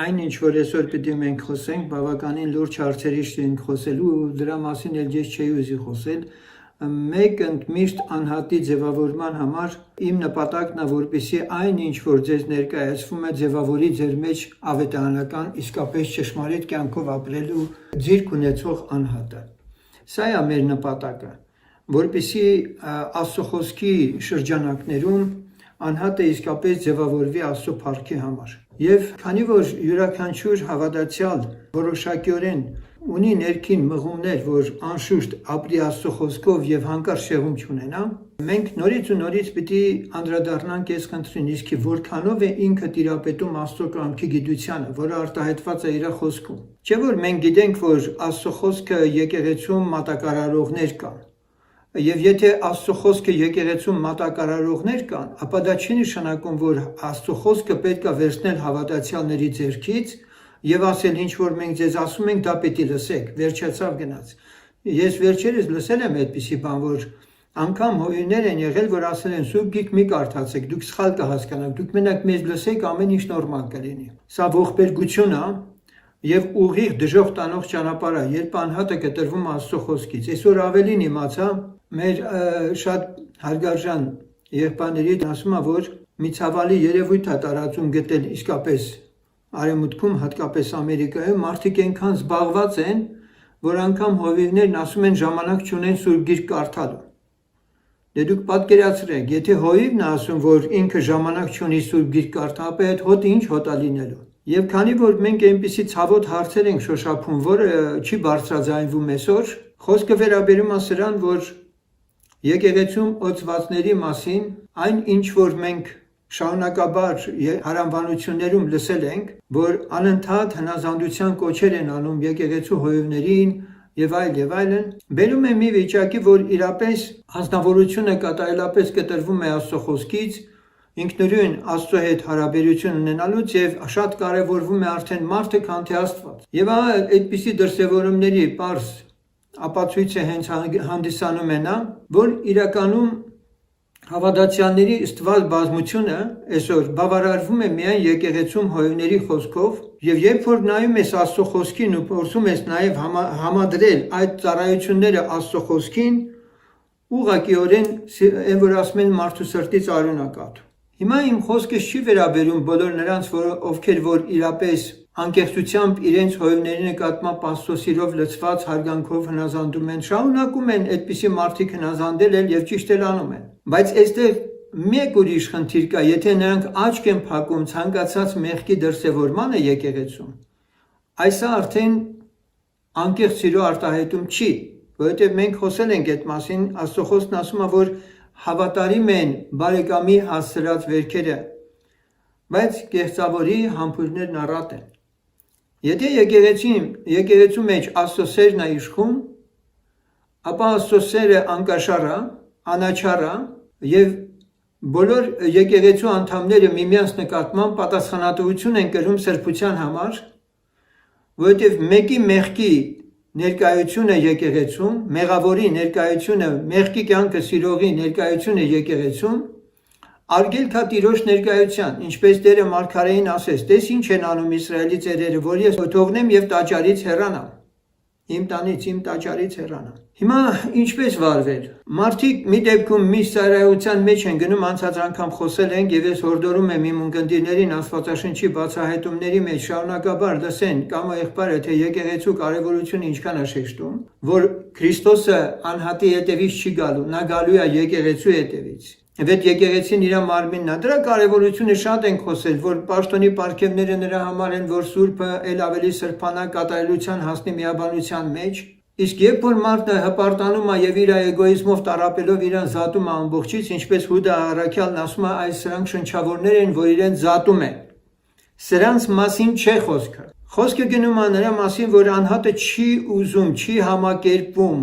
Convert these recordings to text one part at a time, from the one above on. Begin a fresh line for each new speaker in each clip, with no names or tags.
Այն ինչ որ այսօր պիտի մենք խոսենք, բավականին լուրջ հարցերից ենք խոսելու ու դրա մասին էլ ես չէի ուզի խոսել։ Մեկ ընդմիշտ անհատի ձևավորման համար իմ նպատակն է, որպեսզի այն ինչ որ ձեզ ներկայացվում է, ձևավորի ձեր մեջ ավետարանական իսկապես ճշմարիտ կյանքով ապրելու ձիրք ունեցող անհատը։ Սա է մեր նպատակը, որպեսզի Աստծո խոսքի շրջանակներում անհատը իսկապես ձևավորվի Աստծո փառքի համար։ Եվ քանի որ յուրաքանչյուր հավատացյալ որոշակիորեն ունի ներքին մղումներ, որ անշուշտ ապրի Աստծո խոսքով եւ հանկարծ շեղում չունենա, մենք նորից ու նորից պիտի անդրադառնանք այս խնդրին, իսկ որքանով է ինքը տիրապետում Աստծո կամքի գիտությանը, որը արտահայտված է իր խոսքում։ Չէ՞ որ մենք գիտենք, որ Աստծո խոսքը եկեղեցում մատակարարողներ կան։ Եվ եթե Աստծո խոսքը եկեղեցում մատակարարողներ կան, ապա դա չի նշանակում, որ Աստծո խոսքը պետք է վերցնել հավատացյալների ձեռքից եւ ասել ինչ որ մենք ձեզ ասում ենք, դա պիտի լսեք, վերջացավ գնաց։ Ես վերջերս լսել եմ այդպիսի բան, որ անգամ հովիվներ են եղել, որ ասել են սուրբ գիրք մի կարդացեք, դուք սխալ կհասկանաք, դուք մենակ մեզ լսեք, ամեն ինչ նորմալ կլինի։ Սա ողբերգություն է եւ ուղիղ դժոխք տանող ճանապարհ է, երբ անհատը կտրվում Աստծո խոսքից։ Այսօր ավելին իմացա մեր շատ հարգարժան եղբայրներից ասում է, որ մի ցավալի երևույթ է տարածում գտել իսկապես արևմուտքում, հատկապես Ամերիկայում, մարդիկ այնքան զբաղված են, որ անգամ հովիվներն ասում են ժամանակ չունեն սուրբ գիրք կարդալու։ Դե դուք պատկերացրեք, եթե հովիվն է ասում, որ ինքը ժամանակ չունի սուրբ գիրք կարդալ, ապա այդ հոտը ինչ հոտ է լինելու։ Եվ քանի որ մենք այնպիսի ցավոտ հարցեր ենք շոշափում, որը չի բարձրաձայնվում այսօր, խոսքը վերաբերում է սրան, որ եկեղեցում օծվածների մասին այն ինչ որ մենք շարունակաբար հարանվանություններում լսել ենք, որ անընդհատ հնազանդության կոչեր են անում եկեղեցու հովիվներին եւ այլն, բերում է մի վիճակի, որ իրապես անձնավորությունը կատարելապես կտրվում է Աստծո խոսքից, ինքնուրույն Աստծո հետ հարաբերություն ունենալուց եւ շատ կարեւորվում է արդեն մարդը քան թե Աստված։ Եվ այդպիսի դրսևորումների པարզ ապացույցը հենց հանդիսանում է նա, որ իրականում հավատացյալների ստվալ բազմությունը այսօր բավարարվում է միայն եկեղեցում հովիվների խոսքով, եւ երբ որ նայում ես Աստծո խոսքին ու փորձում ես նաեւ համադրել այդ ծառայությունները Աստծո խոսքին, ուղղակիորեն այն որ ասում են մարդու սրտից արյուն է կաթում։ Հիմա իմ խոսքս չի վերաբերում բոլոր նրանց, ովքեր որ իրապես անկեղծությամբ իրենց հովիվների նկատմամբ Աստծո սիրով լցված հարգանքով հնազանդում են, շարունակում են այդպիսի մարդիկ հնազանդել եւ ճիշտ էլ անում են։ Բայց այստեղ մեկ ուրիշ խնդիր կա, եթե նրանք աչք են փակում ցանկացած մեղքի դրսևորմանը եկեղեցում, այս արդեն անկեղծ սիրո արտահայտում չի, որովհետեւ մենք խոսել ենք այդ մասին, Աստծո խոսքն ասում է, որ հավատարիմ են բարեկամի հասցրած վերքերը, բայց կեղծավորի համբույրներն առատ են։ Եթե եկեղեցու մեջ Աստծո սերն է իշխում, ապա Աստծո սերը անկաշառ է, անաչառ է եւ բոլոր եկեղեցու անդամները միմյանց նկատմամբ պատասխանատվություն են կրում սրբության համար, որովհետեւ մեկի մեղքի ներկայությունը եկեղեցում, մեղավորի ներկայությունը, մեղքի կյանքը սիրողի ներկայությունը եկեղեցում, արգելք է Տիրոջ ներկայության, ինչպես Տերը մարգարեին ասեց, տես ինչ են անում Իսրայելի ծերերը, որ ես թողնեմ եւ տաճարից հեռանամ, իմ տանից, իմ տաճարից հեռանամ։ Հիմա ինչպես վարվել։ Մարդիկ մի դեպքում մի ծառայության մեջ են գնում, անցած անգամ խոսել ենք եւ ես հորդորում եմ իմ ունկնդիրներին Աստվածաշնչի բացահայտումների մեջ շարունակաբար լսեն կամ եղբայրը, թե եկեղեցու կարեւորությունը ինչքան է շեշտում, որ Քրիստոսը անհատի հետևից չի գալու, նա գալու է եկեղեցու հետևից։ Եվ եկեղեցին իր մարմինն է, դրա կարևորությունը շատ ենք խոսել, որ պաշտոնի պարգևները նրա համար են, որ Սուրբը ել ավելի սրբանա կատարելության հասնի միաբանության մեջ, իսկ երբ որ մարդը հպարտանում է եւ իր էգոիզմով տարապելով իրան զատում է ամբողջից, ինչպես Հուդա առաքյալն ասում է, այս սրանք շնչավորներ են, որ իրեն զատում են։ Սրանց մասին չէ խոսքը։ Խոսքը գնում է նրա մասին, որ անհատը չի ուզում, չի համակերպում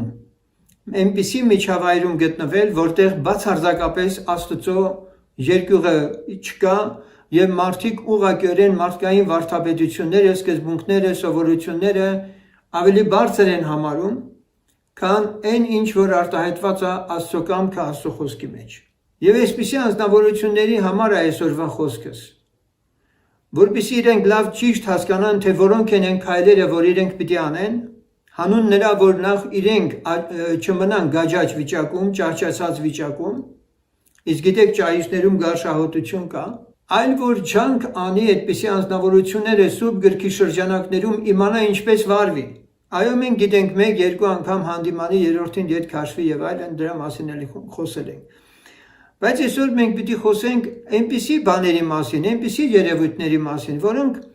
այնպիսի միջավայրում գտնվել, որտեղ բացարձակապես Աստծո երկյուղը չկա եւ մարդիկ ուղղակիորեն մարդկային վարդապետությունները, սկզբունքները, սովորությունները ավելի բարձր են համարում, քան այն ինչ որ արտահայտված է Աստծո կամքը Աստծո խոսքի մեջ։ Եվ այսպիսի անձնավորությունների համար է այսօրվա խոսքս, որպեսզի իրենք լավ ճիշտ հասկանան, թե որոնք են այն քայլերը, որ իրենք պիտի անեն, հանուն նրա, որ նախ իրենք չմնան գաճաճ վիճակում, ճարճացած վիճակում, իսկ գիտեք ճահիճներում գարշահոտություն կա, այլ որ ջանք անի այդպիսի անձնավորությունները Սուրբ գրքի շրջանակներում իմանա ինչպես վարվի։ Այո, մենք գիտենք 1-2 անգամ հանդիմանի, երրորդին ետ քաշվի եւ այլն, դրա մասին էլի խոսել ենք։ Բայց այսօր մենք պիտի խոսենք այնպիսի բաների մասին, այնպիսի երևույթների մասին, որոնք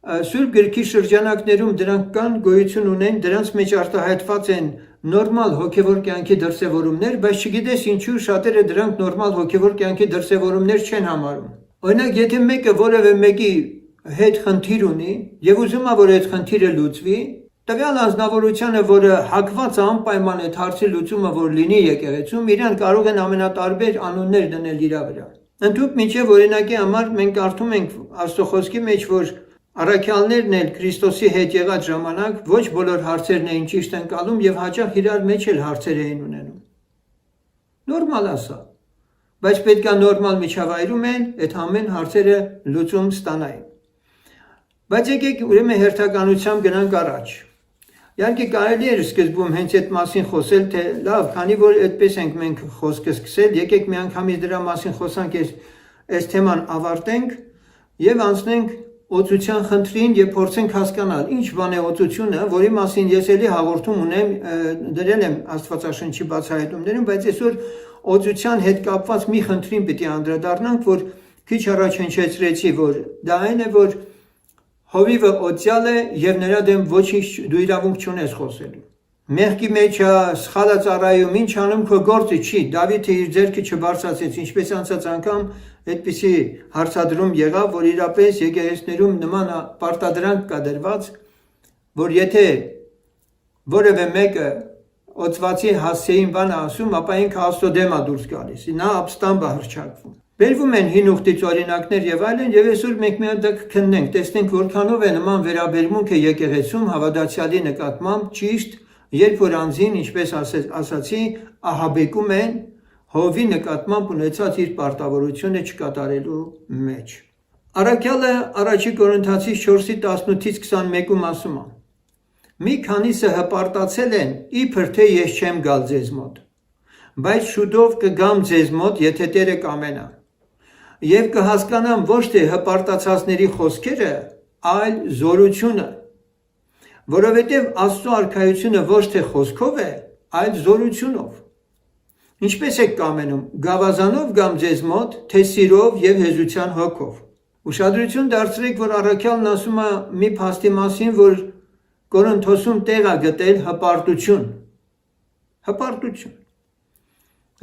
Սուրբ գրքի շրջանակներում դրանք կան, գոյություն ունեն, դրանց մեջ արտահայտված են նորմալ հոգևոր կյանքի դրսևորումներ, բայց չգիտես ինչու շատերը դրանք նորմալ հոգևոր կյանքի դրսևորումներ չեն համարում։ Օրինակ, եթե մեկը որևէ մեկի հետ խնդիր ունի եւ ուզում է, որ այդ խնդիրը լուծվի, տվյալ անձնավորությունը, որը հակված է անպայման այդ հարցի լուծումը, որ լինի եկեղեցում, իրեն կարող են ամենատարբեր անուններ դնել իր վրա։ Ընդհանուր մինչև օրինակի համար մենք կարդում ենք Աստծո խոսքի մեջ, որ առաքյալներն էլ Քրիստոսի հետ եղած ժամանակ ոչ բոլոր հարցերն էին ճիշտ ընկալում եւ հաճախ իրար մեջ էլ հարցեր էին ունենում։ Նորմալ է սա, բայց պետք է նորմալ միջավայրում են այդ ամեն հարցերը լուծում ստանային։ Բայց եկեք ուրեմն հերթականությամբ գնանք առաջ։ Իհարկե կարելի է սկզբում հենց այդ մասին խոսել, թե լավ, քանի որ այդպես ենք մենք խոսքը սկսել, եկեք միանգամից դրա մասին խոսանք, այս թեման ավարտենք եւ անցնենք օծության խնդրին եւ փորձենք հասկանալ ինչ բան է օծությունը, որի մասին ես էլի հաղորդում ունեմ, դրել եմ Աստվածաշնչի բացահայտումներում, բայց այսօր օծության հետ կապված մի խնդրին պիտի անդրադառնանք, որ քիչ առաջ հնչեցրեցի, որ դա այն է, որ հովիվը օծյալ է եւ նրա դեմ ոչինչ դու իրավունք չունես խոսելու։ Մեղքի մեջ է, սխալը ծառայում, ինչ անում քո գործը չի։ Դավիթը իր ձեռքը չբարձրացեց, ինչպես անցած անգամ այդպիսի հարցադրում եղավ, որ իրապես եկեղեցիներում նման պարտադրանք կա դրված, որ եթե որևէ մեկը օծվածի հասցեին բան ասում, ապա ինքը Աստծո դեմ է դուրս գալիս, նա ապստամբ է հռչակվում։ Բերվում են հին ուխտից օրինակներ եւ այլն, եւ այսօր մենք մի հատ քննենք, տեսնենք որքանով է նման վերաբերմունքը եկեղեցում հավատացյալի նկատմամբ ճիշտ, երբ որ անձին, ինչպես ասացի, ահաբեկում են Հովի նկատմամբ ունեցած իր պարտավորությունը չկատարելու մեջ։ Առաքյալը առաջի Կորինթացիս 4:18-21-ում ասում է. Մի քանիսը հպարտացել են, իբր թե ես չեմ գալ ձեզ մոտ, բայց շուտով կգամ ձեզ մոտ, եթե Տերը կամենա, եւ կհասկանամ ոչ թե հպարտացածների խոսքերը, այլ զորությունը, որովհետեւ Աստծո արքայությունը ոչ թե խոսքով է, այլ զորությունով։ Ինչպես եք կամենում, գավազանով գամ ձեզ մոտ, թե սիրով եւ հեզության հոգով։ Ուշադրություն դարձրեք, որ առաքյալն ասում է մի փաստի մասին, որ Կորինթոսում տեղ է գտել հպարտություն։ Հպարտություն։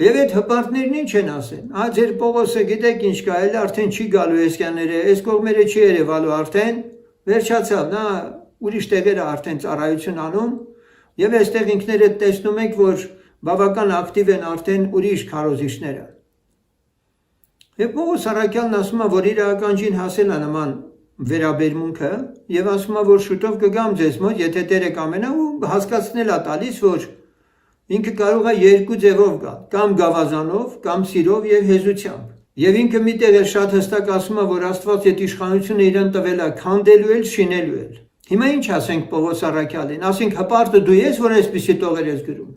Եվ այդ հպարտներն ինչ են ասեն։ Ձեր Պողոսը գիտեք ինչ կա, էլ արդեն չի գալու էսկաները, այս կողմերը չի երևալու արդեն, վերջացավ, նա ուրիշ տեղերը արդեն ծառայություն անում, եւ այստեղ ինքներդ տեսնում եք, որ բավական ակտիվ են արդեն ուրիշ քարոզիչները։ Եվ Պողոս առաքյալն ասում է, որ իր ականջին հասել է նման վերաբերմունքը եւ ասում է, որ շուտով կգամ ձեզ մոտ, եթե Տերը կամենա, ու հասկացնել է տալիս, որ ինքը կարող է երկու ձևով գալ, կամ գավազանով, կամ սիրով եւ հեզությամբ։ Եվ ինքը միտեղ է շատ հստակ ասում է, որ Աստված այդ իշխանությունը իրեն տվել է քանդելու էլ, շինելու էլ։ Հիմա ինչ ասենք Պողոս առաքյալին, ասենք հպարտը դու ես, որ այսպեսի տողեր ես գրում։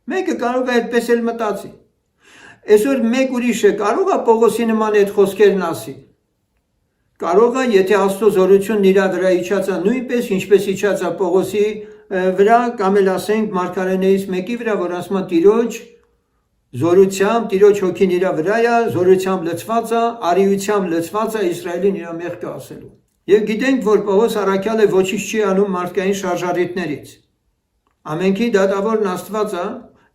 Մեկը կարող է այդպես էլ մտածի։ Այսօր մեկ ուրիշը կարող է Պողոսի նման այդ խոսքերն ասի։ Կարող է, եթե Աստծո զորությունն իր վրա իջած է նույնպես, ինչպես իջած է Պողոսի վրա, կամ էլ ասենք մարգարեներից մեկի վրա, որ ասում է Տիրոջ զորությամբ, Տիրոջ հոգին իր վրա է, զորությամբ լցված է, արիությամբ լցված է Իսրայելին իր մեղքը ասելու։ Եվ գիտենք, որ Պողոս առաքյալը ոչինչ չի անում մարդկային շարժարիտներից։ Ամենքի դատավորն Աստված է,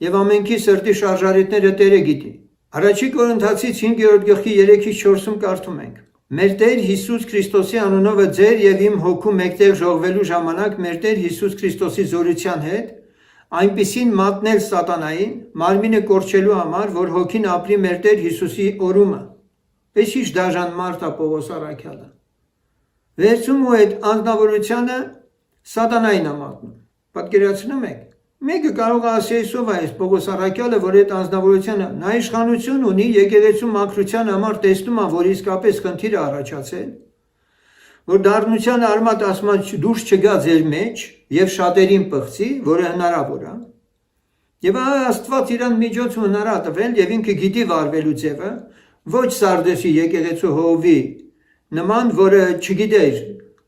եւ ամենքի սրտի շարժարիտները Տերը գիտի։ Առաջի Կորինթացից 5:3-4-ում կարդում ենք. Մեր Տեր Հիսուս Քրիստոսի անունովը ձեր եւ իմ հոգու մեկտեղ ժողվելու ժամանակ մեր Տեր Հիսուս Քրիստոսի զորության հետ այնպիսին մատնել սատանային, մարմինը կորչելու համար, որ հոգին ապրի մեր Տեր Հիսուսի օրումը։ Եսիշ դաժան մարդ է Պողոս առաքյալը։ Վերցում ու այդ անձնավորությունը սատանային է մատնում։ Պատկերացնում եք։ Մեկը կարող է ասել սով այս Պողոս առաքյալը, որ այդ անձնավորությունը նա իշխանություն ունի եկեղեցու մաքրության համար տեսնում է, որ իսկապես խնդիր է առաջացել, որ դառնության արմատ ասում է դուրս չգա ձեր մեջ եւ շատերին պղծի, որը հնարավոր է։ Եվ Աստված իրան միջոց հնար է տվել եւ ինքը գիտի վարվելու ձևը, ոչ Սարդեսի եկեղեցու հովի նման, որը չգիտեր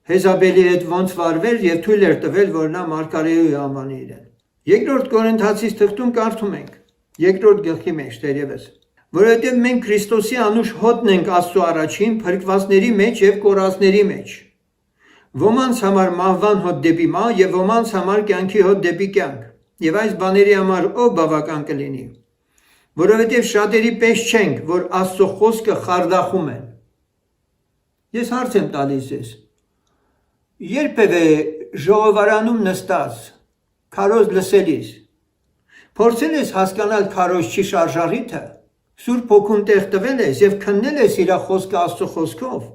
Հեզաբելի հետ ոնց վարվել եւ թույլ էր տվել, որ նա մարգարեի անվանի իրեն։ Երկրորդ Կորինթացիս թղթում կարդում ենք, երկրորդ գլխի մեջ դերևս, որովհետև մենք Քրիստոսի անուշ հոտն ենք Աստծո առաջին փրկվածների մեջ եւ կորածների մեջ։ Ոմանց համար մահվան հոտ դեպի մահ եւ ոմանց համար կյանքի հոտ դեպի կյանք։ Եվ այս բաների համար ով բավական կլինի, որովհետև շատերի պես չենք, որ Աստծո խոսքը խարդախում են։ Ես հարց եմ տալիս ես, երբևէ ժողովարանում նստած, քարոզ լսելիս, փորձել ես հասկանալ քարոզչի շարժառիթը, Սուրբ Հոգուն տեղ տվել ես եւ քննել ես իր խոսքը Աստծո խոսքով։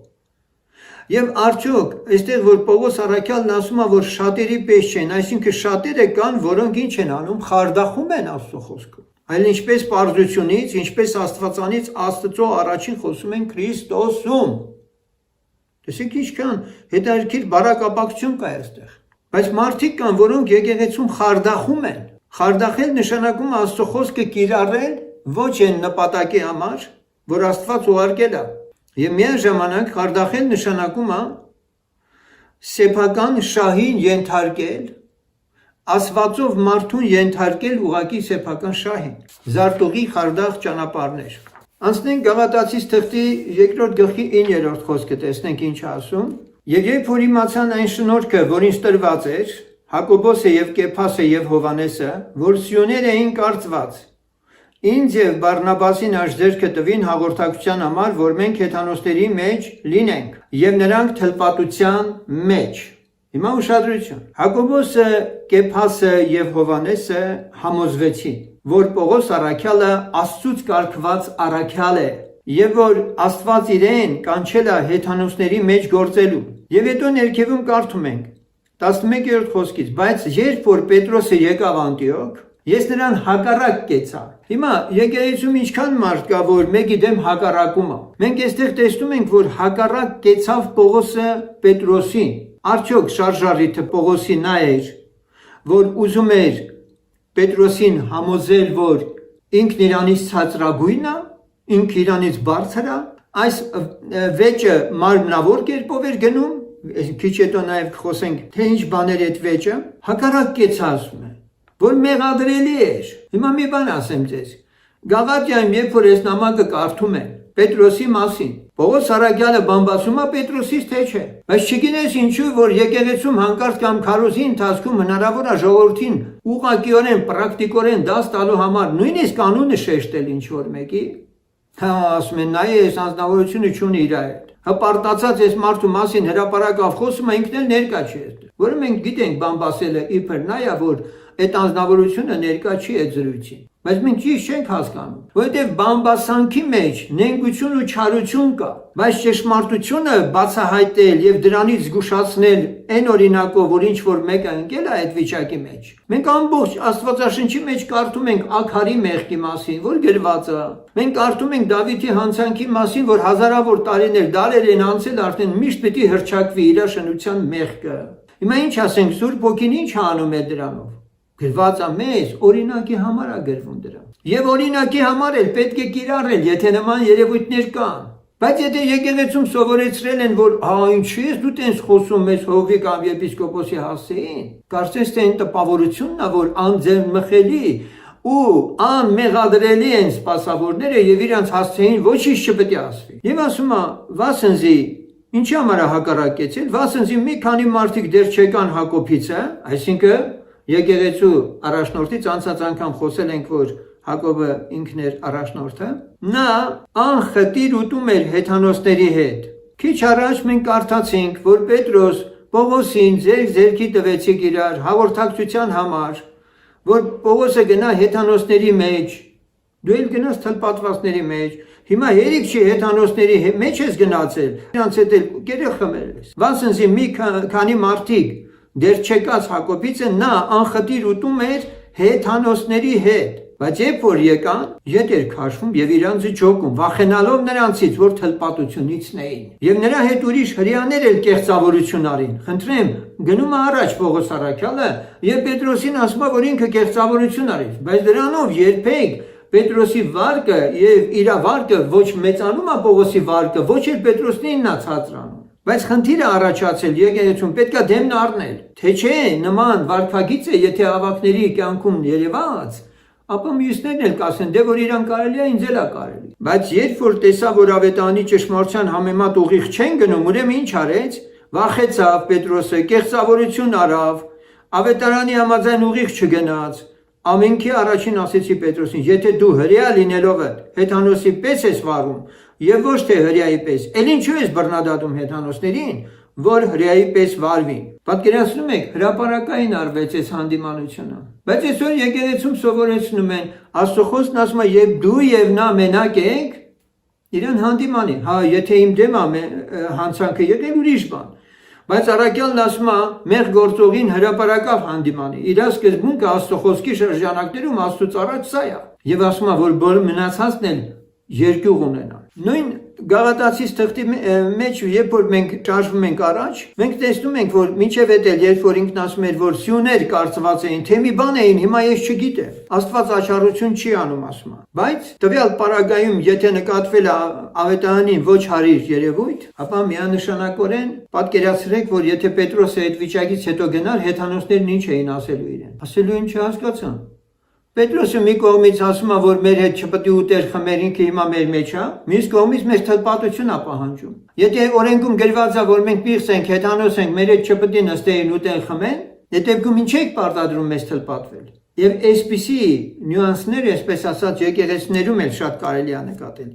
Եվ արդյոք այստեղ որ Պողոս առաքյալն ասում է, որ շատերի պես չեն, այսինքն շատերը կան, որոնք ինչ են անում, խարդախում են Աստծո խոսքը։ Այլ ինչպես պարզությունից, ինչպես Աստվածանից Աստծո առաջին խոսում են Քրիստոսում։ Տեսեք ինչքան հետաքրքիր բարակապակցություն կա այստեղ։ Բայց մարդիկ կան, որոնք եկեղեցում խարդախում են։ Խարդախել նշանակում Աստծո խոսքը կիրառել ոչ այն նպատակի համար, որ Աստված ուղարկել է։ Եվ միաժամանակ խարդախել նշանակում է սեփական շահին ենթարկել, ասվածով մարդուն ենթարկել ուղակի սեփական շահին։ Զարտուղի խարդախ ճանապարհներ։ Անցնենք Գաղատացիս թղթի 2-րդ գլխի 9-րդ խոսքը, տեսնենք ինչ ասում։ Եվ երբ որ իմացան այն շնորհքը, որ ինձ տրված էր, Հակոբոսը եւ Կեփասը եւ Հովանեսը, որ սյուներ էին կարծված, ինձ եւ Բարնաբասին աշձերքը տվին հաղորդակցության համար, որ մենք հեթանոսների մեջ լինենք եւ նրանք թլպատության մեջ։ Հիմա ուշադրություն։ Հակոբոսը, Կեփասը եւ Հովանեսը համոզվեցին, որ Պողոս առաքյալը Աստծուց կարգված առաքյալ է եւ որ Աստված իրեն կանչել է հեթանոսների մեջ գործելու։ Եվ հետո ներքևում կարդում ենք 11-րդ խոսքից, բայց երբ որ Պետրոսը եկավ Անտիոք, ես նրան հակառակ կեցա։ Հիմա եկեղեցում ինչքան մարդ կա, որ մեկի դեմ հակառակում է։ Մենք այստեղ տեսնում ենք, որ հակառակ կեցավ Պողոսը Պետրոսին։ Արդյոք շարժառիթը Պողոսի նա էր, որ ուզում էր Պետրոսին համոզել, որ ինքն իրանից ցածրագույնն է, ինքն իրանից բարձր է, այս վեճը մարմնավոր կերպով էր գնում, քիչ հետո նաև կխոսենք, թե ինչ բաներ այդ վեճը, հակառակ կեցա ասում է, որ մեղադրելի էր։ Հիմա մի բան ասեմ ձեզ, Գաղատիայում երբ որ այս նամակը կարդում են Պետրոսի մասին, Պողոս առաքյալը բամբասում է Պետրոսից թե չէ, բայց չգիտես ինչու, որ եկեղեցում հանկարծ կամ քարոզի ընթացքում հնարավոր է ժողովրդին ուղղակիորեն, պրակտիկորեն դաս տալու համար նույնիսկ անունը շեշտել ինչ որ մեկի, ասում են նայ այս անձնավորությունը չունի իր հետ, հպարտացած այս մարդու մասին հրապարակավ խոսում է, ինքն էլ ներկա չի այստեղ, որը մենք գիտենք բամբասելը իբր նա է, որ այդ անձնավորությունը ներկա չի այդ զրույցին, բայց մենք ճիշտ չենք հասկանում, որովհետև բամբասանքի մեջ նենգություն ու չարություն կա, բայց ճշմարտությունը բացահայտել եւ դրանից զգուշացնել այն օրինակով, որ ինչ որ մեկը ընկել է այդ վիճակի մեջ։ Մենք ամբողջ Աստվածաշնչի մեջ կարդում ենք Աքարի մեղքի մասին, որ գրված է։ Մենք կարդում ենք Դավիթի հանցանքի մասին, որ հազարավոր տարիներ, դարեր են անցել, արդեն միշտ պետք է հրճակվի իր շնության մեղքը։ Հիմա ինչ ասենք, Սուրբ Հոգին ինչ անում է դրանով։ Գրված է մեզ, օրինակի համար է գրվում դրան։ Եվ օրինակի համար էլ պետք է կիրառել, եթե նման երևույթներ կան։ Բայց եթե եկեղեցում սովորեցրել են, որ ինչի՞ ես դու տենց խոսում ես հովի կամ եպիսկոպոսի հասցեին, կարծես թե այն տպավորությունն է, որ անձեռնմխելի ու անմեղադրելի են սպասավորները եւ իրանց հասցեին ոչինչ չպետք է ասվի։ Եվ ասում է, վասնզի ինչի համար է հակառակեցել, վասնզի մի քանի մարդիկ դեռ չեկան Հակոբիցը, այսինքն եկեղեցու առաջնորդից անցած անգամ խոսել ենք, որ Հակոբը ինքն էր առաջնորդը, նա անխտիր ուտում էր հեթանոսների հետ։ Քիչ առաջ մենք կարդացինք, որ Պետրոս Պողոսին ձեռքի տվեցիք իրար հաղորդակցության համար, որ Պողոսը գնա հեթանոսների մեջ, դու էլ գնաս թլպատվածների մեջ, հիմա հերիք չի հեթանոսների մեջ ես գնացել, իրանց հետ էլ կերը խմել ես, վասնզի մի քանի մարդիկ դեռ չեկած Հակոբիցը նա անխտիր ուտում էր հեթանոսների հետ։ Բայց երբ որ եկան, ետ էր քաշվում եւ իրանց ջոկում, վախենալով նրանցից, որ թլպատությունից նեին։ Եվ նրա հետ ուրիշ հрьяաներ էլ կեղծավորություն արին։ Խնդրեմ, գնում է առաջ Պողոս առաքյալը եւ Պետրոսին ասում է, որ ինքը կեղծավորություն արեց, բայց դրանով երբեք Պետրոսի վարկը եւ իր վարկը ոչ մեծանում է Պողոսի վարկը, ոչ էլ Պետրոսին նա ցածրանում։ Բայց խնդիրը առաջացել եկեղեցուն պետքա դեմն առնել, թե չէ նման վարքագիծը եթե ավակների կյանքում երևաց, ապա մյուսներն էլ կասեն, դե որ իրան կարելի է, ինձ էլ է կարելի։ Բայց երբ որ տեսա, որ ավետարանի ճշմարտության համեմատ ուղիղ չեն գնում, ուրեմն ինչ արեց, վախեցավ Պետրոսը, կեղծավորություն արավ, ավետարանի համաձայն ուղիղ չգնաց։ Ամենքի առաջին ասեցի Պետրոսին, եթե դու հրեա լինելով հեթանոսի պես ես վարում եւ ոչ թե հրեայի պես, ել ինչու ես բռնադատում հեթանոսներին, որ հրեայի պես վարվի։ Պատկերացնում եք, հրապարակային արվեց այս հանդիմանությունը։ Բայց այսօր եկեղեցում սովորեցնում են, Աստծո ասում է, երբ դու եւ նա մենակ եք, իրան հանդիմանի։ Հա, եթե իմ դեմ է հանցանքը եղել ուրիշ բան։ Բայց առաքյալն ասում է, մեղ գործողին հրապարակավ հանդիմանի։ Իր սկզբունքը Աստծո խոսքի շրջանակներում Աստծուց առաջ սա է։ Եվ ասում է, որ բոլոր մնացածն էլ երկյուղ ունենան։ Նույն Գաղատացիս թղթի մեջ, երբ որ մենք շարժվում ենք առաջ, մենք տեսնում ենք, որ մինչև էդ երբ որ ինքն ասում էր, որ սյուներ կարծված էին, թե մի բան էին, հիմա ես չգիտեմ։ Աստված աչառություն չի անում, ասում է։ Բայց տվյալ պարագայում, եթե նկատվել է ավետարանին ոչ հարիր երևույթ, ապա միանշանակորեն պատկերացրեք, որ եթե Պետրոսը այդ վիճակից հետո գնար, հեթանոսներն ինչ էին ասելու իրեն։ Ասելու են չհասկացան։ Պետրոսը մի կողմից ասում է, որ մեր հետ չպետք է ուտեր խմեր, ինքը հիմա մեր մեջ է, մյուս կողմից մեր թլպատություն է պահանջում։ Եթե օրենքում գրված է, որ մենք պիղծ ենք, հեթանոս ենք, մեր հետ չպետք է նստեին ուտեն խմեն, դե դեպքում ինչ եք պարտադրում մեզ թլպատվել։ Եվ այսպիսի նյուանսներ, այսպես ասած, եկեղեցիներում էլ շատ կարելի է նկատել։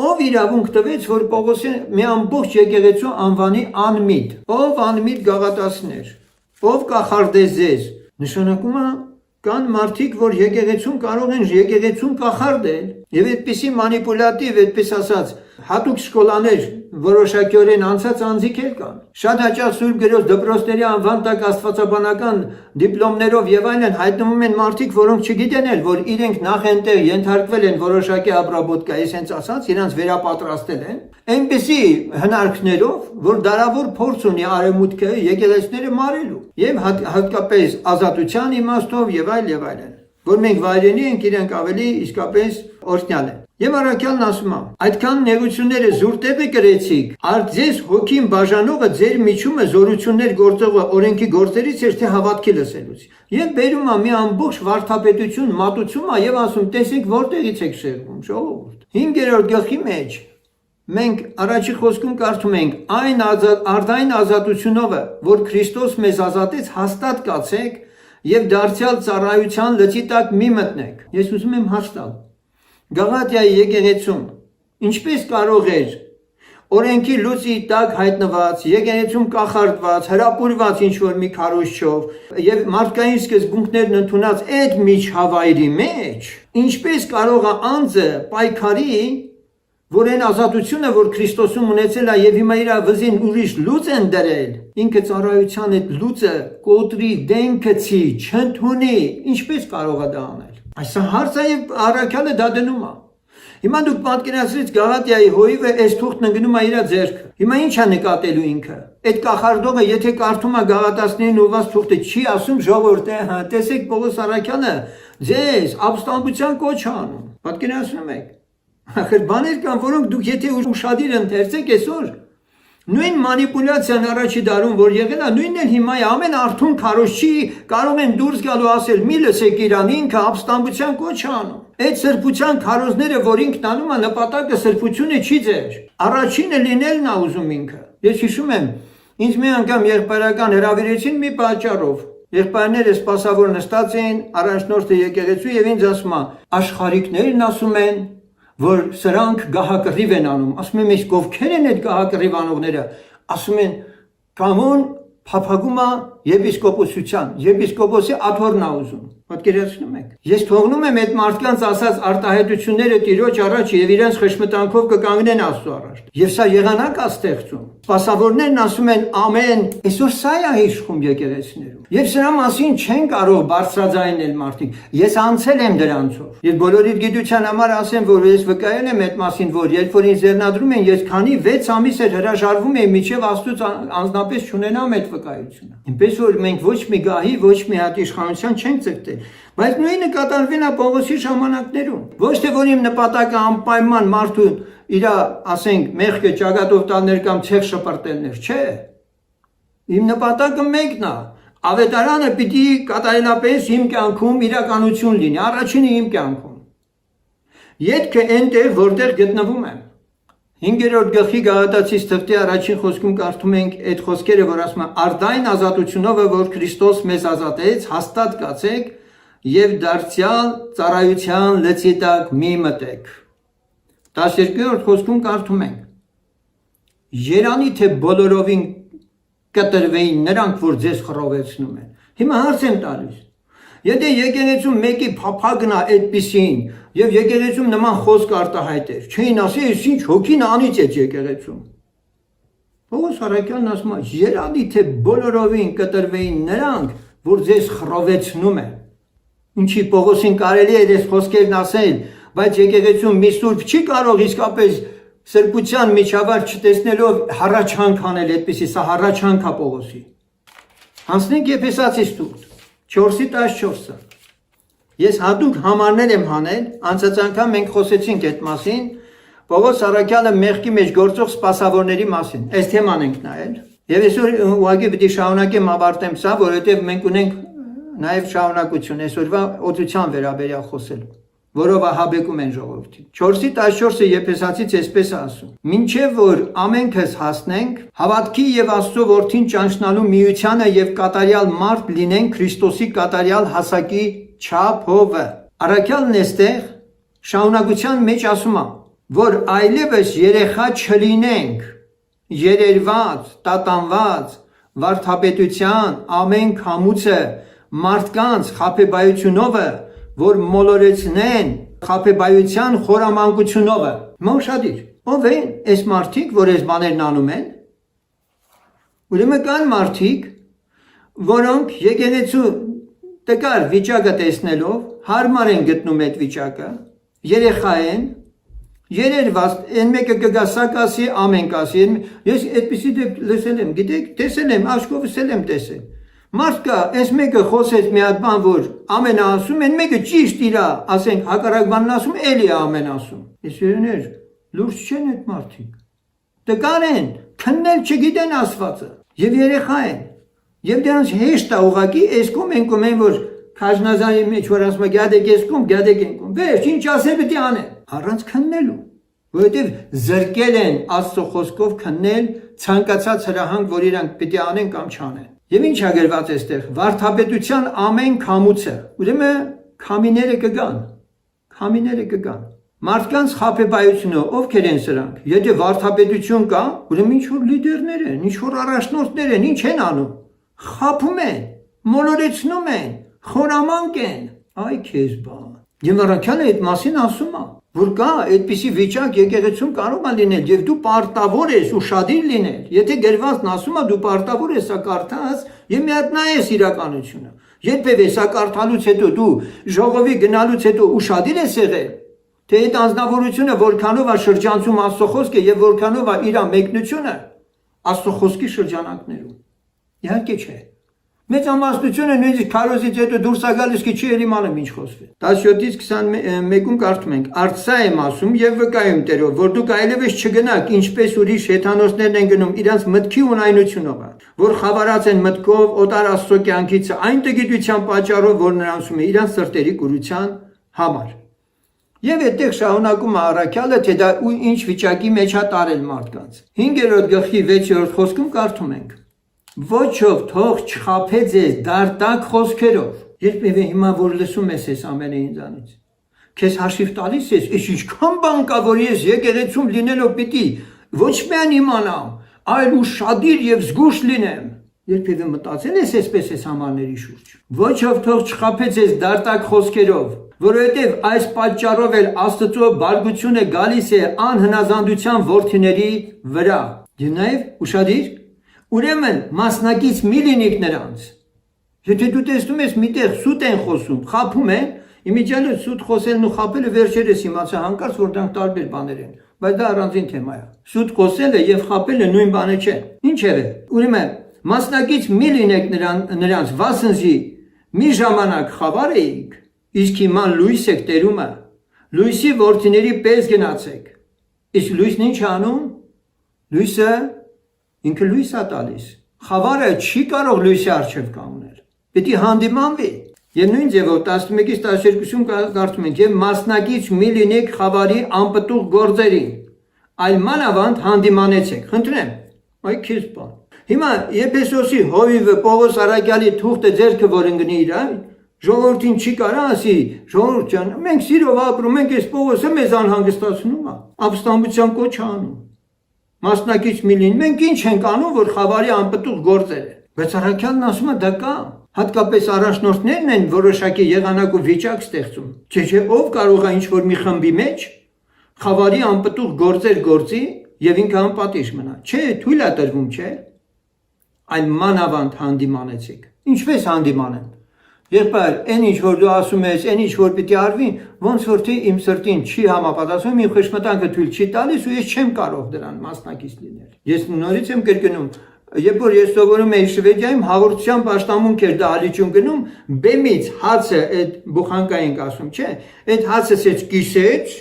Ով իրավունք տվեց, որ Պողոսին մի ամբողջ եկեղեցու անվանի անմիտ, ով անմիտ գաղատացներ, ով կախարդեզեր, նշանակում է կան մարդիկ, որ եկեղեցուն կարող են եկեղեցուն կախարդել եւ այդպիսի մանիպուլատիվ, այդպես ասած, հատուկ շկոլաներ որոշակիորեն անցած անձիկ էլ կան։ Շատ հաճախ Սուրբ Գրոց դպրոցների անվան տակ աստվածաբանական դիպլոմներով եւ այլն հայտնվում են մարդիկ, որոնք չգիտեն էլ, որ իրենք նախ այնտեղ ենթարկվել են որոշակի ապրաբոտկա, այսպես ասած, իրենց վերապատրաստել են, այնպիսի հնարքներով, որ դարավոր փորձ ունի արևմուտքը եկեղեցիները մարելու եւ հատկապես ազատության իմաստով եւ այլն, որ մենք վայրենի ենք, իրենք ավելի իսկապես օրհնյալ են։ Եվ առաքյալն ասում է, այդքան նեղությունները զուր տեղը կրեցիք, արդ ձեզ հոգին բաժանողը ձեր միջումը զորություններ գործողը օրենքի գործերից էր թե հավատքի լսելուց։ Եվ բերում է մի ամբողջ վարդապետություն մատուցում է եւ ասում, տեսեք որտեղից եք շեղվում, ժողովուրդ։ 5-րդ գլխի մեջ մենք առաջի խոսքում կարդում ենք, այն արդային ազատությունով, որ Քրիստոս մեզ ազատեց, հաստատ կացեք եւ դարձյալ ծառայության լծի տակ մի մտնեք։ Ես ուզում եմ հաստալ Գաղատիայի եկեղեցում ինչպես կարող էր օրենքի լուծի տակ հայտնված, եկեղեցում կախարդված, հրապուրված ինչ-որ մի քարոզչով եւ մարդկային սկզբունքներն ընդունած այդ միջավայրի մեջ, ինչպես կարող է անձը պայքարի, որ այն ազատությունը, որ Քրիստոսում ունեցել է եւ հիմա իր վզին ուրիշ լուծ են դրել, ինքը ծառայության այդ լուծը կոտրի, դենքցի, չընդունի, ինչպես կարող է դա անել։ Այս հարցը եւ առաքյալը դա դնում է։ Հիմա դուք պատկերացրեք Գաղատիայի հոյիվը այս թուղթն ընկնում է իր ձեռքը։ Հիմա ինչ է նկատելու ինքը։ Այդ կախարդողը եթե կարդում է Գաղատացիներին ուղված թուղթը, չի ասում ժողովուրդ, հա, տեսեք Պողոս առաքյալը ձեզ ապստամբության կոչ է անում։ Պատկերացնում եք։ Ախր բաներ կան, որոնք դուք եթե ուշադիր ընթերցեք այսօր, նույն մանիպուլյացիան առաջի դարում, որ եղել է, նույնն էլ հիմա է, ամեն արթուն քարոզչի կարող են դուրս գալու ասել, մի լսեք իրան, ինքը ապստամբության կոչ է անում։ Այդ սրբության քարոզները, որ ինքն անում է, նպատակը սրբությունը չի ձեր։ Առաջինը լինելն է ուզում ինքը։ Ես հիշում եմ, ինձ մի անգամ եղբայրական հրավիրեցին մի պատճառով։ Եղբայրները սպասավոր նստած էին, առաջնորդը եկեղեցու եւ ինձ ասում է, աշխարհիկներն ասում են, որ սրանք գահակռիվ են անում, ասում եմ, իսկ ովքեր են այդ գահակռիվ անողները, ասում են, կամոն փափագում է եպիսկոպոսության, եպիսկոպոսի աթոռն է ուզում։ Պատկերացնում եք։ Ես թողնում եմ այդ մարդկանց ասած արտահայտությունները Տիրոջ առաջ եւ իրենց խշմտանքով կկանգնեն Աստծո առաջ։ Եվ սա եղանակ է ստեղծում։ Սպասավորներն ասում են ամեն, այսօր սա է իշխում եկեղեցիներում։ Եվ սրա մասին չեն կարող բարձրաձայնել մարդիկ։ Ես անցել եմ դրանցով։ Ես բոլորիդ գիտության համար ասեմ, որ ես վկայել եմ այդ մասին, որ երբ որ ինձ ձեռնադրում են, ես քանի 6 ամիս էր հրաժարվում եմ միջև Աստծո անձնապես չունենամ այդ վկայությունը։ Ինչպես որ մենք ոչ մի գահի, ոչ մի հատ իշխանության չենք ձգտել, բայց նույնը կատարվեն է Պողոսի ժամանակներում։ Ոչ թե որ իմ նպատակը անպայման մարդու իր, ասենք, մեղքը ճակատով տալներ կամ ցեղ շպրտելներ, չէ։ Իմ նպատակը մեկն է։ Ավետարանը պիտի կատարելապես իմ կյանքում իրականություն լինի, առաջինը իմ կյանքում։ Ետքը այնտեղ, որտեղ գտնվում եմ։ 5-րդ գլխի Գաղատացիս թղթի առաջին խոսքում կարդում ենք այդ խոսքերը, որ ասում է. «Արդայն ազատությունով, որ Քրիստոս մեզ ազատեց, հաստատ կացեք եւ դարձյալ ծառայության լծի տակ մի մտեք»։ 12-րդ խոսքում կարդում ենք. «Երանի թե բոլորովին կտրվեին նրանք, որ ձեզ խռովեցնում են»։ Հիմա հարց եմ տալիս. եթե եկեղեցում մեկի փափագն է այդպիսին եւ եկեղեցում նման խոսք արտահայտեր, չէին ասի, այս ինչ հոգին անից է եկեղեցում։ Պողոս առաքյալն ասում է, երանի թե բոլորովին կտրվեին նրանք, որ ձեզ խռովեցնում են։ Ինչի Պողոսին կարելի է այս խոսքերն ասել, բայց եկեղեցում մի սուրբ չի կարող իսկապես սրբության միջավայր չտեսնելով հառաչանք անել այդպիսի, սա հառաչանք է Պողոսի։ Հանցնենք Եփեսացիս տուր 4:14-ը։ Ես հատուկ համարներ եմ հանել, անցած անգամ մենք խոսեցինք այդ մասին, Պողոս առաքյալը մեղքի մեջ գործող սպասավորների մասին։ Այս թեման ենք նայել։ Եվ այսօր ուղղակի պիտի շարունակեմ ավարտեմ սա, որովհետև մենք ունենք նաև շարունակություն այսօրվա օծության վերաբերյալ խոսելու, որով ահաբեկում են ժողովրդին։ 4:14-ը Եփեսացից այսպես է ասում. «Մինչև որ ամենքս հասնենք հավատքի եւ Աստծո որդին ճանչնալու միությանը եւ կատարյալ մարդ լինենք Քրիստոսի կատարյալ հասակի չափովը»։ Առաքյալն էստեղ շարունակության մեջ ասում է, որ այլևս երեխա չլինենք, երերված, տատանված, վարդապետության ամեն քամուցը մարդկանց խաբեբայությունովը, որ մոլորեցնեն խաբեբայության խորամանկությունովը։ Մոշադիր, ով են այս մարդիկ, որ այս բաներն անում են։ Ուրեմն կան մարդիկ, որոնք եկեղեցու տկար վիճակը տեսնելով հարմար են գտնում այդ վիճակը, երեխա են, երերված, այն մեկը կգա սա կասի, ամեն կասի։ Ես այդպիսի դեպք լսել եմ, գիտեք, տեսել եմ, աչքովս եմ տեսել։ Մարդ կա, այս մեկը խոսեց մի հատ բան, որ ամեն ասում, այն մեկը ճիշտ իրա, ասենք, հակառակ բանն ասում, էլի ամեն ասում։ Եսերներ, լուրջ չեն այդ մարդիկ։ Տկար են, քննել չգիտեն ասվածը, եւ երեխա են։ Եվ դրանց հեշտ է ուղղակի էսկում ենքում են, որ քաժնազանի մեջ որ ասում է գյադեք էսկում, գյադեք ենքում։ Վերջ, ինչ ասել պիտի անեն, առանց քննելու, որովհետև զրկել են Աստծո խոսքով քննել ցանկացած հրահանգ, որ իրանք պիտի անեն կամ չանեն։ Եվ ինչ է գրված այստեղ, վարդապետության ամեն քամուցը, ուրեմն քամիները կգան, քամիները կգան։ Մարդկանց խաբեբայությունը ովքեր են սրանք։ Եթե վարդապետություն կա, ուրեմն ինչ որ լիդերներ են, ինչ որ առաջնորդներ են, ինչ են անում։ Խաբում են, մոլորեցնում են, խորամանկ են, այ քեզ բան։ Եվ առաքյալը այդ մասին ասում է, որ կա այդպիսի վիճակ եկեղեցում կարող է լինել եւ դու պարտավոր ես ուշադիր լինել։ Եթե գրվածն ասում է դու պարտավոր ես սա կարդաս եւ մի հատ նայես իրականությունը։ Երբևէ սա կարդալուց հետո դու ժողովի գնալուց հետո ուշադիր ես եղել, թե այդ անձնավորությունը որքանով է շրջանցում Աստծո խոսքը եւ որքանով է իր մեկնությունը Աստծո խոսքի շրջանակներում։ Իհարկե չէ։ Մեծամասնությունը նույնիսկ քարոզից հետո դուրս է գալիս, չի իմանում ինչ խոսվել։ 17-ից 21-ում կարդում ենք. «Արծա եմ ասում եւ վկայում Տերով, որ դուք այլևս չգնաք, ինչպես ուրիշ հեթանոսներն են գնում իրանց մտքի ունայնությունով, որ խավարած են մտքով օտար Աստծո կյանքից այն տգիտության պատճառով, որ նրանցում է իրանց սրտերի կուրության համար»։ Եվ այդտեղ շարունակում է առաքյալը, թե դա ինչ վիճակի մեջ է տարել մարդկանց։ 5-րդ գլխի 6-րդ խոսքում կարդում ենք. «Ոչով թող չխաբե ձեզ դարտակ խոսքերով»։ Երբևէ հիմա որ լսում ես այս ամենը ինձանից, քեզ հաշիվ տալիս ես, այս ինչքան բան կա, որ ես եկեղեցում լինելով պիտի ոչ միայն իմանամ, այլ ուշադիր եւ զգուշ լինեմ։ Երբևէ մտածել ես այսպես այս համարների շուրջ։ Ոչ ով թող չխաբե ձեզ դարտակ խոսքերով, որովհետև այս պատճառով էլ Աստծո բարգությունը գալիս է անհնազանդության որդիների վրա։ Եվ նաև ուշադիր, ուրեմն մասնակից մի լինիք նրանց։ Եթե դու տեսնում ես միտեղ սուտ են խոսում, խաբում են, իմիջիալը սուտ խոսելն ու խաբելը վերջերս իմացա հանկարծ որ դրանք տարբեր բաներ են, բայց դա առանձին թեմա է։ Սուտ խոսելը եւ խաբելը նույն բանը չէ։ Ինչևէ, ուրեմն մասնակից մի լինեք նրանց, վասնզի մի ժամանակ խավար էիք, իսկ հիմա լույս եք տերումը, լույսի որդիների պես գնացեք։ Իսկ լույսն ինչ անում։ Լույսը ինքը լույս է տալիս։ Խավարը չի կարող լույսի առջև կանգնել։ Պետք է հանդիմանվի։ Եվ նույն ձևով 11-ից 12-ում կարդում ենք, եւ մասնակից մի լինեք խավարի անպտուղ գործերին, այլ մանավանդ հանդիմանեցեք։ Խնդրեմ, այ քիչ բան։ Հիմա Եփեսոսի հովիվը Պողոս Արաքյալի թուղթը ձեռքը որ ընկնի իր, ժողովրդին չի կարա ասի, ժողովուրդ ջան, մենք սիրով ապրում ենք, այս Պողոսը մեզ անհանգստացնում է, ապստամբության կոչ անում։ Մասնակից մի լինենք, մենք ինչ ենք անում, որ խավարի անպտուղ գործեր է։ Բայց Արաքյալն ասում է դա կա, հատկապես առաջնորդներն են որոշակի եղանակ ու վիճակ ստեղծում։ Չէ, ով կարող է ինչ-որ մի խմբի մեջ խավարի անպտուղ գործեր գործի եւ ինքը անպատիժ մնա։ Չէ, թույլ է տրվում, չէ։ Այլ մանավանդ հանդիմանեցեք։ Ինչպես հանդիմանեն։ Եղբայր, այն ինչ որ դու ասում ես, այն ինչ որ պիտի արվի, ոնց որ թե իմ սրտին չի համապատասխանում, իմ խշմտանքը թույլ չի տալիս ու ես չեմ կարող դրան մասնակից լինել։ Ես նորից եմ կրկնում, երբ որ ես սովորում էի Շվեդիայում, հաղորդության պաշտամունք էր դահլիճում գնում, բեմից հացը այդ բուխանկային ասում, չէ, այդ հացը սեծ կիսեց,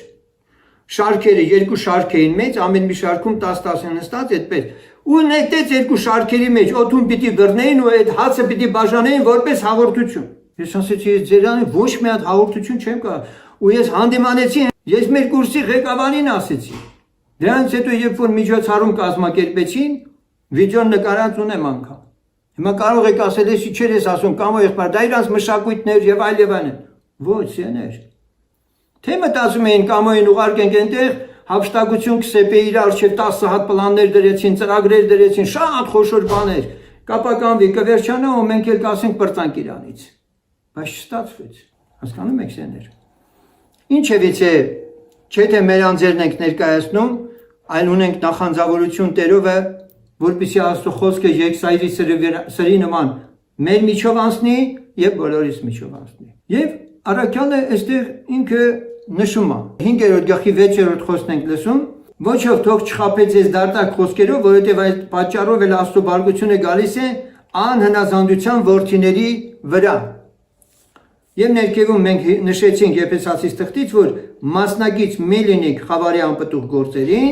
շարքերը երկու շարք էին մեծ, ամեն մի շարքում 10-10 նստած այդպես։ Ու նետեց երկու շարքերի մեջ օդում պիտի բռնեին ու այդ հացը պիտի բաժանեին որպես հաղորդություն։ Ես ասեցի, ես ձերանը ոչ մի հատ հաղորդություն չեմ կարող։ Ու ես հանդիմանեցի, ես մեր կուրսի ղեկավարին ասեցի։ Դրանից հետո երբ որ միջոցառում կազմակերպեցին, վիդեոն նկարած ունեմ անգամ։ Հիմա կարող եք ասել, ես իջեր ես ասում, կամ եղբայր, դա իրանց մշակույթներ եւ այլն։ Ոչ, սեներ։ Թե մտածում էին կամոյին ուղարկենք այնտեղ, հափշտակություն կսեպե իր առջև 10 հատ պլաններ դրեցին, ծրագրեր դրեցին, շատ խոշոր բաներ, կապականվի, կվերջանա ու մենք էլ կասենք պրծանք իրանից։ Բայց չստացվեց, հասկանում եք սեներ։ Ինչևից է, չէ թե մեր անձերն ենք ներկայացնում, այլ ունենք նախանձավորություն Տերովը, որպեսզի Աստծո խոսքը երկսայրի սրի նման մեր միջով անցնի եւ բոլորիս միջով անցնի։ Եվ Արաքյալը այստեղ ինքը նշում է 5-րդ գլխի 6-րդ խոսքն ենք լսում, ոչ ով թող չխաբե ձեզ դարտակ խոսքերով, որովհետև այդ պատճառով էլ Աստծո բարգությունը գալիս է անհնազանդության որդիների վրա։ Եվ ներքևում մենք նշեցինք Եփեսացիս թղթից, որ մասնակից մի լինեք խավարի անպտուղ գործերին,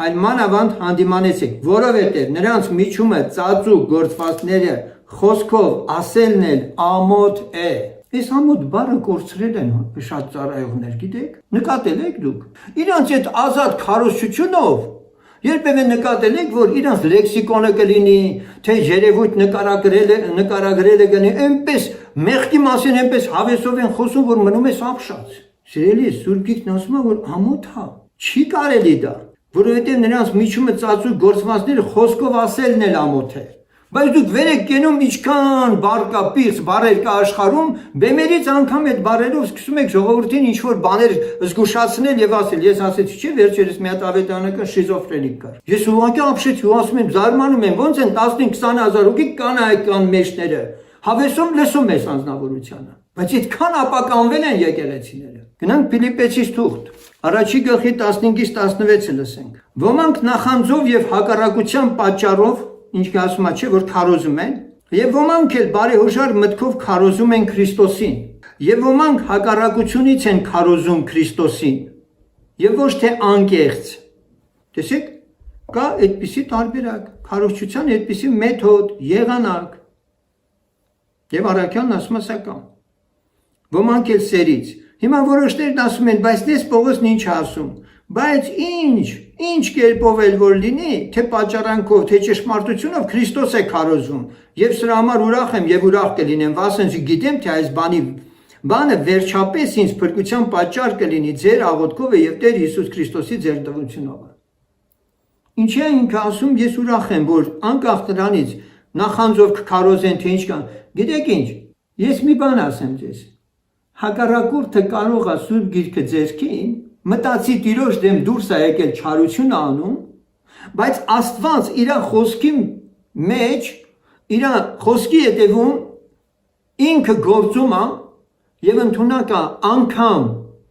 այլ մանավանդ հանդիմանեցեք, որովհետև նրանց միջումը ծածուկ գործվածները խոսքով ասելն էլ ամոթ է։ Այս ամոթ բառը կորցրել են շատ ծառայողներ, գիտեք, նկատել եք դուք։ Իրանց այդ ազատ քարոզչությունով երբևէ նկատել եք, որ իրանց լեքսիկոնը կլինի, թե երևույթ նկարագրելը կլինի, այնպես մեղքի մասին այնպես հավեսով են խոսում, որ մնում է ապշած։ Սիրելի, Սուրբ Գիրքն ասում է, որ ամոթ է, չի կարելի դա, որովհետև նրանց միջումը ծածուկ գործվածները խոսքով ասելն էլ ամոթ է։ Բայց դուք վեր եք կենում ինչքան բառ կա, պիղծ բառեր կա աշխարհում, բեմերից անգամ այդ բառերով սկսում եք ժողովրդին ինչ-որ բաներ զգուշացնել եւ ասել։ Ես ասեցի, չէ, վերջերս մի հատ ավետարանական շիզոֆրենիկ կար։ Ես ուղղակի ապշեցի ու ասում եմ, զարմանում եմ, ոնց են 15-20 հազար հոգի կանայական մեջները հավեսում լսում ես անձնավորությանը։ Բայց այդքան ապականվել են եկեղեցիները։ Գնանք Փիլիպպեցիս թուղթ, առաջի գլխի 15-ից 16-ը լսենք։ Ոմանք նախանձով եւ հակառակության պատճառով, ինչ ասում է, չէ, որ քարոզում են, եւ ոմանք էլ բարեհուշար մտքով քարոզում են Քրիստոսին, եւ ոմանք հակառակությունից են քարոզում Քրիստոսին, եւ ոչ թե անկեղծ։ Տեսեք, կա այդպիսի տարբերակ, քարոզչության այդպիսի մեթոդ, եղանակ։ Եվ Արաքյալն ասում է սա կա։ Ոմանք էլ սերից։ Հիմա որոշներն ասում են, բայց դες Պողոսն ինչ ասում։ Բայց ինչ կերպով էլ որ լինի, թե պատճառանքով, թե ճշմարտությունով Քրիստոս է քարոզում։ Եվ սրա համար ուրախ եմ եւ ուրախ կլինեմ, վասնզի գիտեմ, թե այս բանը վերջապես ինձ փրկության պատճառ կլինի ձեր աղոթքով եւ Տեր Հիսուս Քրիստոսի ձեր տվությունով։ Ինչի է ինքը ասում, ես ուրախ եմ, որ անկախ նրանից նախանձով կքարոզեն թե ինչ կան։ Գիտեք ինչ, ես մի բան ասեմ ձեզ։ Հակառակորդը կարող է Սուրբ Գիրքը ձեռքին, մտածի Տիրոջ դեմ դուրս է եկել չարություն անում, բայց Աստված իր խոսքի մեջ, իր խոսքի հետևում ինքը գործում է եւ ընդունակ է անգամ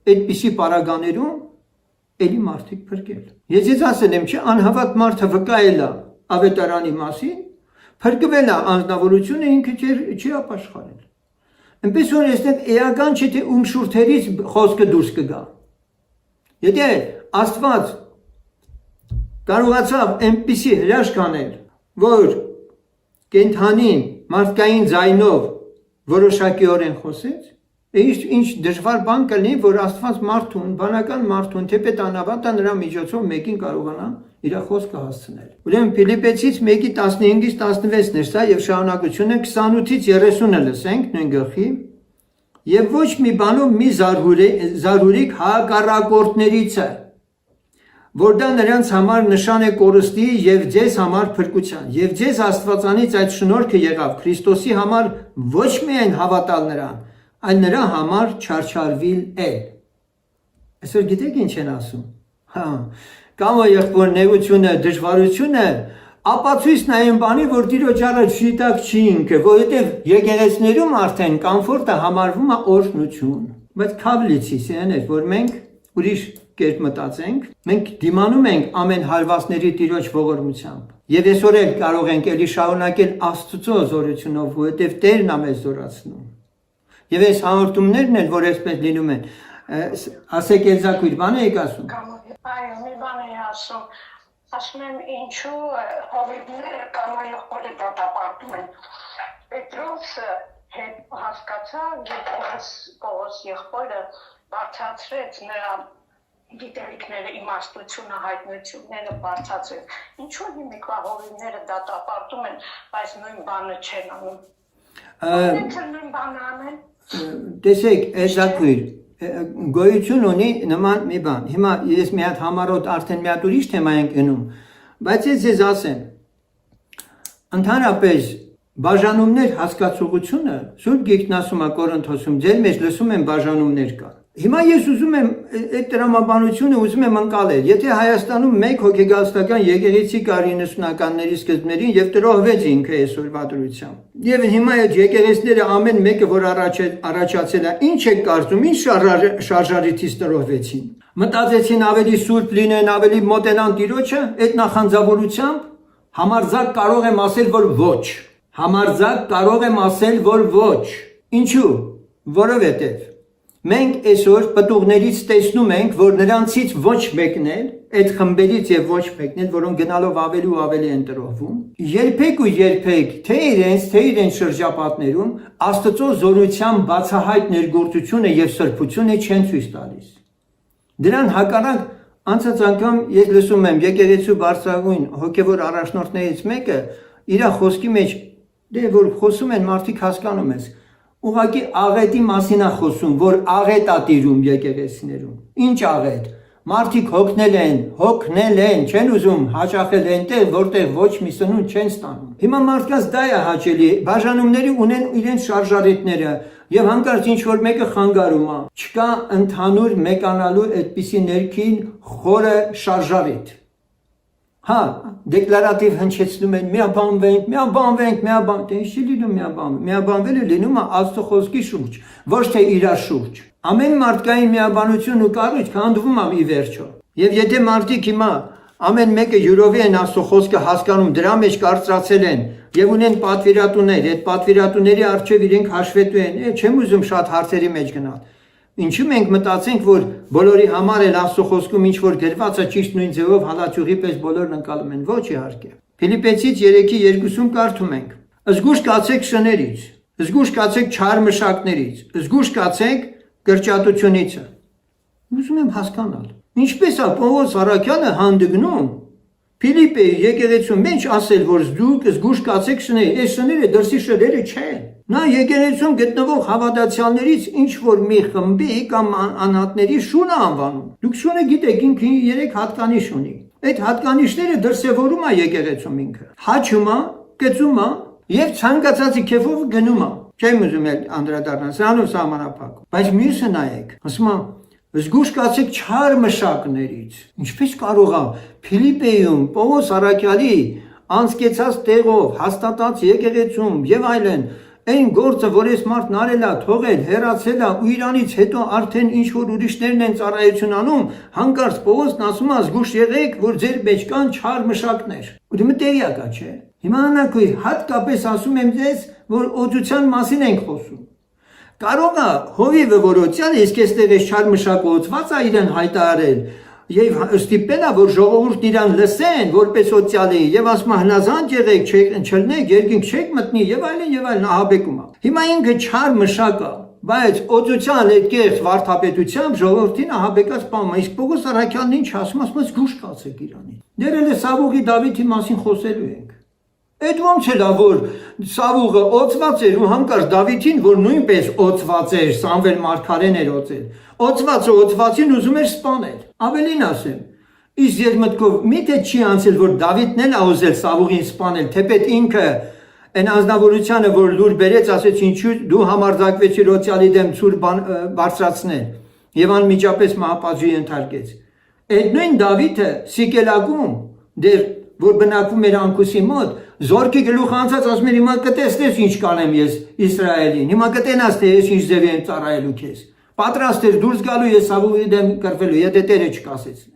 այդպիսի պարագաներում էլի մարդիկ փրկել։ Ես ձեզ ասել եմ, չէ, անհավատ մարդը վկայել է ավետարանի մասին, փրկվել է անձնավորությունը, ինքը չի ապաշխարել։ Այնպես որ այստեղ էական չէ թե ում շուրթերից խոսքը դուրս կգա։ Եթե Աստված կարողացավ այնպիսի հրաշք անել, որ կենդանին մարդկային ձայնով որոշակիորեն խոսեց, ինչ դժվար բան կլինի, որ Աստված մարդուն, բանական մարդուն, թեպետ անավատը նրա միջոցով մեկին կարողանա իր խոսքը հասցնել։ Ուրեմն Փիլիպեցից 1:15-ից 16-ն է սա եւ շարունակությունը 28-ից 30-ը լսենք նույն գլխի։ Եվ ոչ մի բանով մի զարհուրիկ հակառակորդներիցը, որ դա նրանց համար նշան է կորստի եւ ձեզ համար փրկության։ Եվ ձեզ Աստվածանից այդ շնորհքը եղավ Քրիստոսի համար ոչ միայն հավատալ նրան, այլ նրա համար չարչարվիլ էլ։ Այսօր գիտեք ինչ են ասում։ Հա, կամ եղբոր նեղությունը, դժվարությունը ապացույց նայեն բանի, որ Տիրոջ առաջ շիտակ չի ինքը, որովհետև եկեղեցիներում արդեն կոմֆորտը համարվում է օրհնություն։ Բայց քավլիցի սեներ, որ մենք ուրիշ կերպ մտածենք, մենք դիմանում ենք ամեն հարվածների Տիրոջ ողորմությամբ։ Եվ այսօր էլ կարող ենք էլի շարունակել Աստծո զորությունով, որովհետև Տերն է մեզ զորացնում։ Եվ այս հաղորդումներն էլ, որ այսպես լինում են, ասեք Էլզակույր, բան եք ասում։
Այո, մի բան եմ ասում։ Ասում եմ ինչու հովիվները կամ եղբորը դատապարտում են։ Պետրոսը հետ հասկացա, Պողոս եղբորը բարձրացրեց նրա գիտելիքները, իմաստությունը, հայտնությունները բարձրացրեց։ Ինչու հիմիկվա հովիվները դատապարտում են, բայց նույն բանը չեն անում։ Նույն բանը անեն։
Տեսեք, Էլզակույր, գոյություն ունի նման մի բան։ Հիմա ես մի հատ համառոտ արդեն մի հատ ուրիշ թեմա ենք գնում, բայց ես ձեզ ասեմ, ընդհանրապես բաժանումներ հասկացողությունը Սուրբ Գիրքն ասում է Կորինթոսում, ձեր մեջ լսում են բաժանումներ կան։ Հիմա ես ուզում եմ այդ տրամաբանությունը ուզում եմ ընկալել։ Եթե Հայաստանում մեկ հոգեգաստական եկեղեցի կար 90-ականների սկզբներին եւ տրոհվեց ինքը այսօրվա դրությամբ։ Եվ հիմա այդ եկեղեցիները ամեն մեկը որ առաջացել է, ինչ է կարծում, ինչ շարժարիթից տրոհվեցին։ Մտածեցին ավելի սուրբ լինեն, ավելի մոտենան Տիրոջը, այդ նախանձավորությամբ համարձակ կարող եմ ասել, որ ոչ։ Համարձակ կարող եմ ասել, որ ոչ։ Ինչու՞։ Որովհետև մենք այսօր պտուղներից տեսնում ենք, որ նրանցից ոչ մեկն էլ, այդ խմբերից եւ ոչ մեկն էլ, որոնք գնալով ավելի ու ավելի են տրոհվում, երբեք ու երբեք թե իրենց շրջապատներում Աստծո զորության բացահայտ ներգործությունը եւ սրբությունը չեն ցույց տալիս։ Դրան հակառակ անցած անգամ ես լսում եմ եկեղեցու բարձրագույն հոգեվոր առաջնորդներից մեկը իր խոսքի մեջ դե որ խոսում են մարդիկ հասկանում ես ուղղակի աղետի մասին է խոսում, որ աղետ է տիրում եկեղեցիներում։ Ինչ աղետ։ Մարդիկ հոգնել են, չեն ուզում հաճախել այնտեղ, որտեղ ոչ մի սնունդ չեն ստանում։ Հիմա մարդկանց դա է հաճելի, բաժանումների ունեն իրենց շարժարիտները եւ հանկարծ ինչ որ մեկը խանգարում է։ Չկա ընդհանուր մեկանալու այդպիսի ներքին խորը շարժարիտ։ Հա, դեկլարատիվ հնչեցնում են միաբանվենք, դե ինչի լինում միաբանվելը լինում է Աստծո խոսքի շուրջ, ոչ թե իր շուրջ։ Ամեն մարդկային միաբանություն ու կառույց քանդվում է ի վերջո։ Եվ եթե մարդիկ հիմա ամեն մեկը յուրովի են Աստծո խոսքը հասկանում, դրա մեջ կարծրացել են եւ ունեն պատվիրատուներ, այդ պատվիրատուների առջեւ իրենք հաշվետու են, չեմ ուզում շատ հարցերի մեջ գնալ։ Ինչու մենք մտածենք, որ բոլորի համար էլ Աստծո խոսքում ինչ որ գրված է ճիշտ նույն ձևով հալածուղի պես բոլորն ընկալում են, ոչ իհարկե։ Փիլիպեցից 3:2-ում կարդում ենք. Զգուշ կացեք շներից, զգուշ կացեք չար մշակներից, զգուշ կացեք կրճատությունից։ Ուզում եմ հասկանալ, ինչպես է Պողոս Արաքյանը հանդգնում Փիլիպեի եկեղեցու մեջ ասել, որ դուք զգուշ կացեք շների, այս շները դրսի շները չեն։ Նա եկեղեցում գտնվող հավատացյալներից ինչ որ մի խմբի կամ անհատների շուն է անվանում։ Դուք շունը գիտեք, ինքը 3 հատկանիշ ունի։ Այդ հատկանիշները դրսևորում է եկեղեցում ինքը։ Հաչում է, կծում է, Եվ ցանկացածի քեֆով գնում է։ Չեմ ուզում էլ անդրադառնալ, սրանով սահմանափակ։ Բայց մյուսը նայեք, ասում եմ, զգուշ կացեք չար մշակներից։ Ինչպես կարող է Ֆիլիպպեում Պողոս Առաքյալի անցկեցած տեղով հաստատած եկեղեցում եւ այլն այն գործը, որ այս մարդն արել է, թողել, հեռացել է ու իրանից հետո արդեն ինչ որ ուրիշներն են ծառայություն անում, հանկարծ Պողոսն ասում է զգուշ եղեք, որ ձեր մեջ կան չար մշակներ։ Ուրեմն տեղյակ է, չէ՞։ Հիմա անակույ հատկապես ասում եմ ձեզ, որ օծության մասին ենք խոսում։ Կարող է հովիվը որոցյալ իսկ այստեղ է չար մշակը օծված է իրեն հայտարարել եւ ստիպել է որ ժողովուրդն իրան լսեն որպես օծյալի եւ ասում է հնազանդ եղեք չլնեք երկինք չեք մտնի եւ այլն ահաբեկում է հիմա ինքը չար մշակ է բայց օծության այդ կեղծ վարդապետությամբ ժողովրդին ահաբեկած պահում է իսկ Պողոս Առաքյալն ինչ ասում է զգուշ կացեք իրանին ներել է Սավուղի Դավիթի մասին խոսելու ենք Այդ ոնց է որ Սավուղը օծված էր ու հանկարծ Դավիթին, որ նույնպես օծված էր, Սամվել մարգարեն էր օծվածին ուզում էր սպանել։ Ավելին ասեմ, իսկ ես մտքով միթե չի անցել, որ Դավիթն էլ ուզել Սավուղին սպանել, թեպետ ինքը այն ազնվորությանը, որ լուր բերեց, ասեց ինչու դու համարձակվեցիր օծյալի դեմ ցուր բարձրացնել եւ անմիջապես մահապատժի ենթարկեց։ Այդ նույն Դավիթը Սիկելագում դեր որ բնակվում էր Անկուսի մոտ, զորքի գլուխ անցած ասում էր հիմա կտեսնես ինչ կանեմ ես Իսրայելին, հիմա կտենաս թե ես ինչ ձև եմ ծառայելու քեզ։ Պատրաստ էր դուրս գալու ես Սավուղի դեմ կռվելու, եթե Տերը չկասեցնի։